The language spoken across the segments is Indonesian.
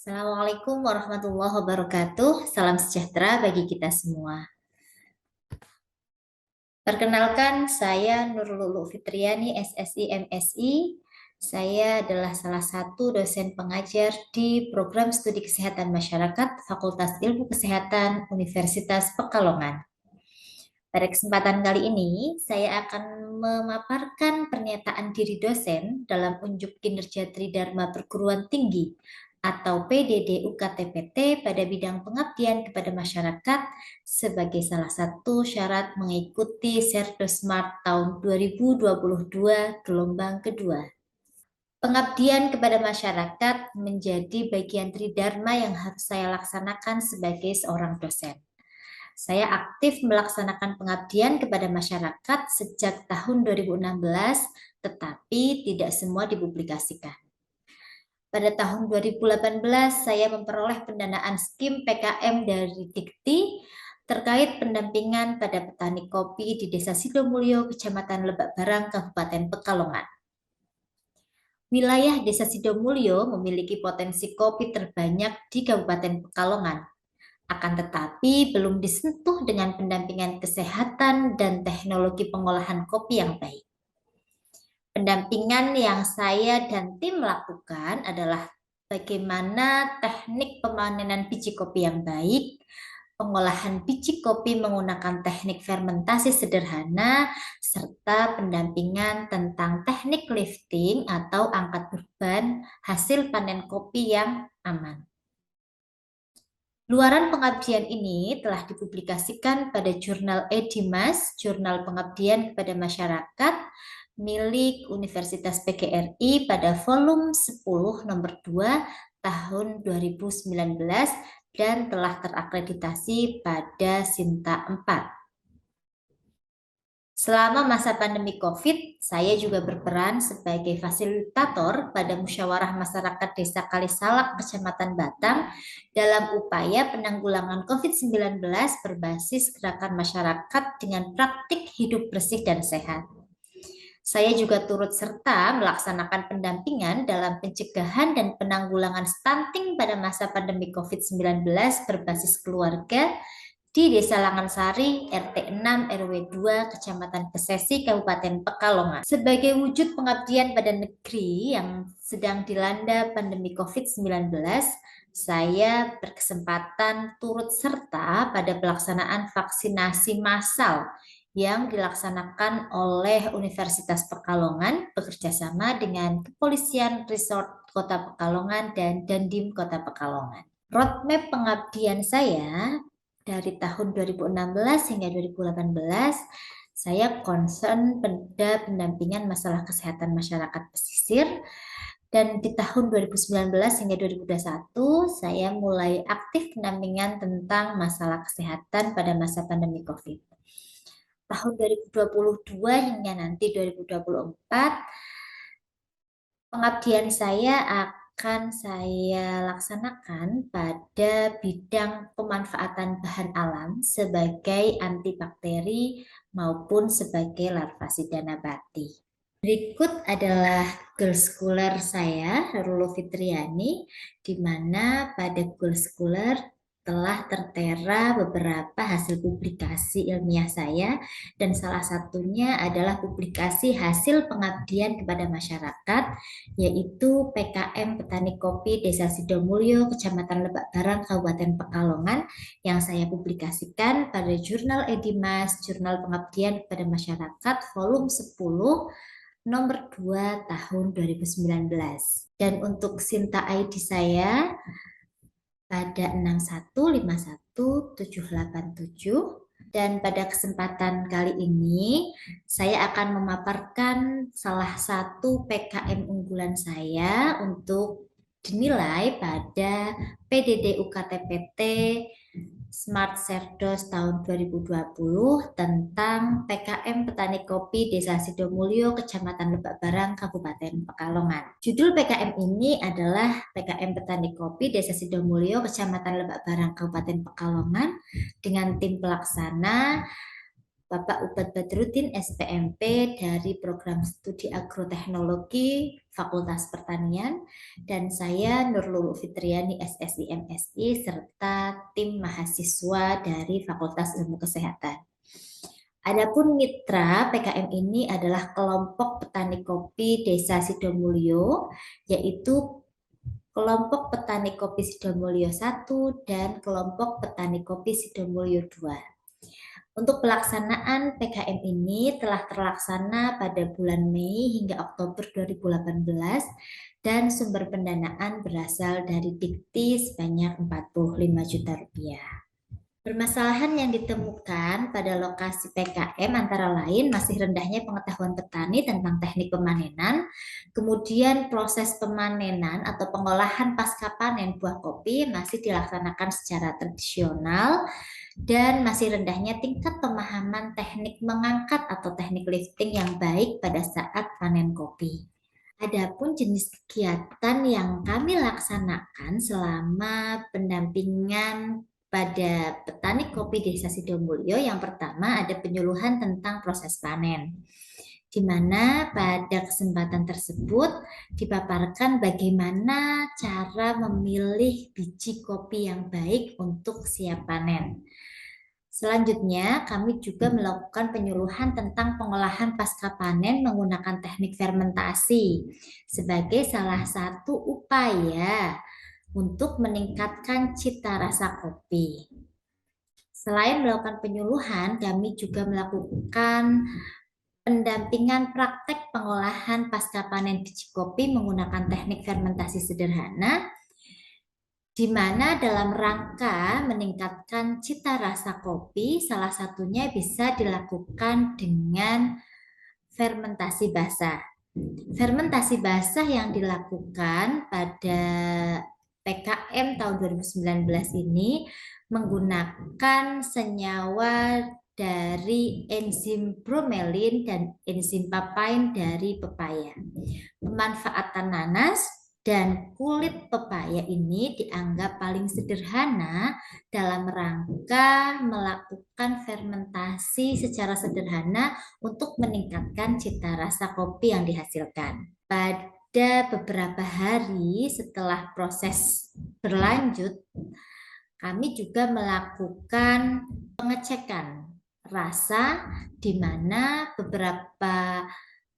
Assalamualaikum warahmatullahi wabarakatuh. Salam sejahtera bagi kita semua. Perkenalkan, saya Nurul Lulu Fitriani, SSI MSI. Saya adalah salah satu dosen pengajar di Program Studi Kesehatan Masyarakat Fakultas Ilmu Kesehatan Universitas Pekalongan. Pada kesempatan kali ini, saya akan memaparkan pernyataan diri dosen dalam unjuk kinerja Tridharma Perguruan Tinggi atau PDD UKTPT pada bidang pengabdian kepada masyarakat sebagai salah satu syarat mengikuti Serdosmart tahun 2022 gelombang kedua. Pengabdian kepada masyarakat menjadi bagian Tridharma yang harus saya laksanakan sebagai seorang dosen. Saya aktif melaksanakan pengabdian kepada masyarakat sejak tahun 2016, tetapi tidak semua dipublikasikan. Pada tahun 2018, saya memperoleh pendanaan skim PKM dari Dikti terkait pendampingan pada petani kopi di Desa Sidomulyo, Kecamatan Lebak Barang, Kabupaten Pekalongan. Wilayah Desa Sidomulyo memiliki potensi kopi terbanyak di Kabupaten Pekalongan. Akan tetapi belum disentuh dengan pendampingan kesehatan dan teknologi pengolahan kopi yang baik. Pendampingan yang saya dan tim lakukan adalah bagaimana teknik pemanenan biji kopi yang baik, pengolahan biji kopi menggunakan teknik fermentasi sederhana, serta pendampingan tentang teknik lifting atau angkat beban hasil panen kopi yang aman. Luaran pengabdian ini telah dipublikasikan pada jurnal Edimas, Jurnal Pengabdian kepada Masyarakat, milik Universitas PGRI pada volume 10 nomor 2 tahun 2019 dan telah terakreditasi pada Sinta 4. Selama masa pandemi COVID, saya juga berperan sebagai fasilitator pada Musyawarah Masyarakat Desa Kalisalak, Kecamatan Batang, dalam upaya penanggulangan COVID-19 berbasis gerakan masyarakat dengan praktik hidup bersih dan sehat. Saya juga turut serta melaksanakan pendampingan dalam pencegahan dan penanggulangan stunting pada masa pandemi COVID-19 berbasis keluarga di Desa Langansari, RT 6 RW 2, Kecamatan Kesesi, Kabupaten Pekalongan. Sebagai wujud pengabdian pada negeri yang sedang dilanda pandemi COVID-19, saya berkesempatan turut serta pada pelaksanaan vaksinasi massal yang dilaksanakan oleh Universitas Pekalongan bekerjasama dengan Kepolisian Resort Kota Pekalongan dan Dandim Kota Pekalongan. Roadmap pengabdian saya dari tahun 2016 hingga 2018, saya concern pada pendampingan masalah kesehatan masyarakat pesisir. Dan di tahun 2019 hingga 2021, saya mulai aktif pendampingan tentang masalah kesehatan pada masa pandemi COVID. Tahun 2022 hingga nanti 2024, pengabdian saya akan saya laksanakan pada bidang pemanfaatan bahan alam sebagai antibakteri maupun sebagai larvasida nabati. Berikut adalah Girl Scholar saya, Rulo Fitriani, di mana pada Girl Scholar telah tertera beberapa hasil publikasi ilmiah saya, dan salah satunya adalah publikasi hasil pengabdian kepada masyarakat, yaitu PKM Petani Kopi Desa Sidomulyo, Kecamatan Lebak Barang, Kabupaten Pekalongan, yang saya publikasikan pada Jurnal Edimas, Jurnal Pengabdian kepada Masyarakat, volume 10, nomor 2 tahun 2019. Dan untuk Sinta ID saya pada 6151787, dan pada kesempatan kali ini saya akan memaparkan salah satu PKM unggulan saya untuk dinilai pada PDD UKTPT Smart Serdos tahun 2020 tentang PKM Petani Kopi Desa Sidomulyo, Kecamatan Lebak Barang, Kabupaten Pekalongan. Judul PKM ini adalah PKM Petani Kopi Desa Sidomulyo, Kecamatan Lebak Barang, Kabupaten Pekalongan, dengan tim pelaksana Bapak Ubat Badrudin SPMP dari Program Studi Agroteknologi Fakultas Pertanian, dan saya Nurlulu Fitriani SSI MSI serta tim mahasiswa dari Fakultas Ilmu Kesehatan. Adapun mitra PKM ini adalah kelompok petani kopi Desa Sidomulyo, yaitu kelompok petani kopi Sidomulyo 1 dan kelompok petani kopi Sidomulyo 2. Untuk pelaksanaan PKM ini telah terlaksana pada bulan Mei hingga Oktober 2018 dan sumber pendanaan berasal dari Dikti sebanyak 45 juta rupiah. Permasalahan yang ditemukan pada lokasi PKM antara lain masih rendahnya pengetahuan petani tentang teknik pemanenan, kemudian proses pemanenan atau pengolahan pasca panen buah kopi masih dilaksanakan secara tradisional, dan masih rendahnya tingkat pemahaman teknik mengangkat atau teknik lifting yang baik pada saat panen kopi. Adapun jenis kegiatan yang kami laksanakan selama pendampingan pada petani kopi Desa Sidomulyo, yang pertama ada penyuluhan tentang proses panen, di mana pada kesempatan tersebut dipaparkan bagaimana cara memilih biji kopi yang baik untuk siap panen. Selanjutnya, kami juga melakukan penyuluhan tentang pengolahan pasca panen menggunakan teknik fermentasi sebagai salah satu upaya untuk meningkatkan cita rasa kopi. Selain melakukan penyuluhan, kami juga melakukan pendampingan praktek pengolahan pasca panen biji kopi menggunakan teknik fermentasi sederhana, di mana dalam rangka meningkatkan cita rasa kopi, salah satunya bisa dilakukan dengan fermentasi basah. Fermentasi basah yang dilakukan pada PKM tahun 2019 ini menggunakan senyawa dari enzim bromelin dan enzim papain dari pepaya. Pemanfaatan nanas dan kulit pepaya ini dianggap paling sederhana dalam rangka melakukan fermentasi secara sederhana untuk meningkatkan cita rasa kopi yang dihasilkan. Pada beberapa hari setelah proses berlanjut, kami juga melakukan pengecekan rasa, di mana beberapa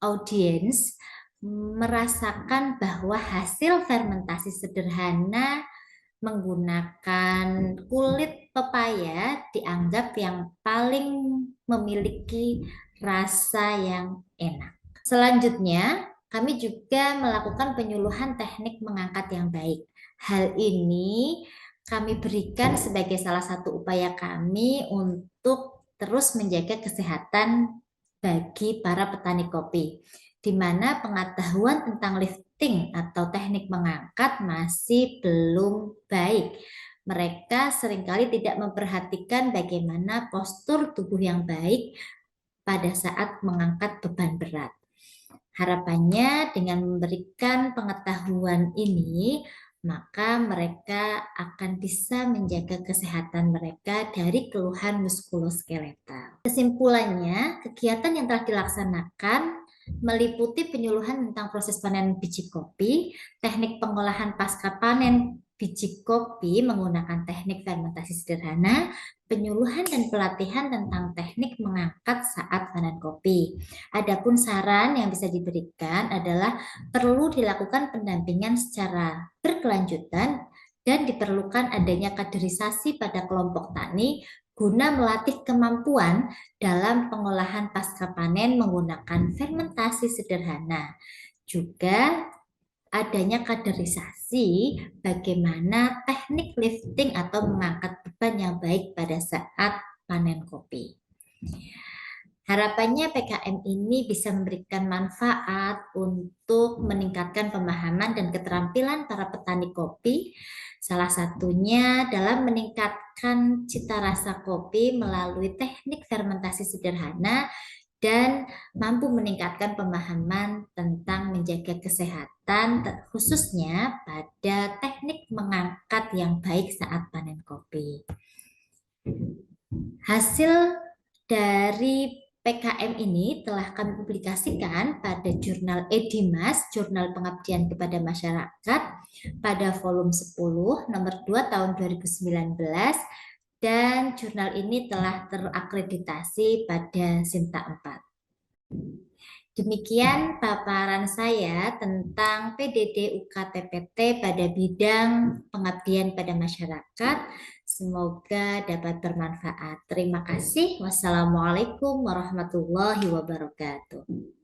audiens merasakan bahwa hasil fermentasi sederhana menggunakan kulit pepaya dianggap yang paling memiliki rasa yang enak. Selanjutnya, kami juga melakukan penyuluhan teknik mengangkat yang baik. Hal ini kami berikan sebagai salah satu upaya kami untuk terus menjaga kesehatan bagi para petani kopi, di mana pengetahuan tentang lifting atau teknik mengangkat masih belum baik. Mereka seringkali tidak memperhatikan bagaimana postur tubuh yang baik pada saat mengangkat beban berat. Harapannya dengan memberikan pengetahuan ini, maka mereka akan bisa menjaga kesehatan mereka dari keluhan muskuloskeletal. Kesimpulannya, kegiatan yang telah dilaksanakan meliputi penyuluhan tentang proses panen biji kopi, teknik pengolahan pasca panen biji kopi menggunakan teknik fermentasi sederhana, penyuluhan dan pelatihan tentang teknik mengangkat saat panen kopi. Adapun saran yang bisa diberikan adalah perlu dilakukan pendampingan secara berkelanjutan dan diperlukan adanya kaderisasi pada kelompok tani guna melatih kemampuan dalam pengolahan pasca panen menggunakan fermentasi sederhana. Juga adanya kaderisasi bagaimana teknik lifting atau mengangkat beban yang baik pada saat panen kopi. Harapannya PKM ini bisa memberikan manfaat untuk meningkatkan pemahaman dan keterampilan para petani kopi, salah satunya dalam meningkatkan cita rasa kopi melalui teknik fermentasi sederhana dan mampu meningkatkan pemahaman tentang menjaga kesehatan, khususnya pada teknik mengangkat yang baik saat panen kopi. Hasil Dari PKM ini telah kami publikasikan pada jurnal Edimas, Jurnal Pengabdian kepada Masyarakat, pada volume 10, nomor 2 tahun 2019, dan jurnal ini telah terakreditasi pada Sinta 4. Demikian paparan saya tentang PDD UKTPT pada bidang pengabdian pada masyarakat. Semoga dapat bermanfaat. Terima kasih. Wassalamualaikum warahmatullahi wabarakatuh.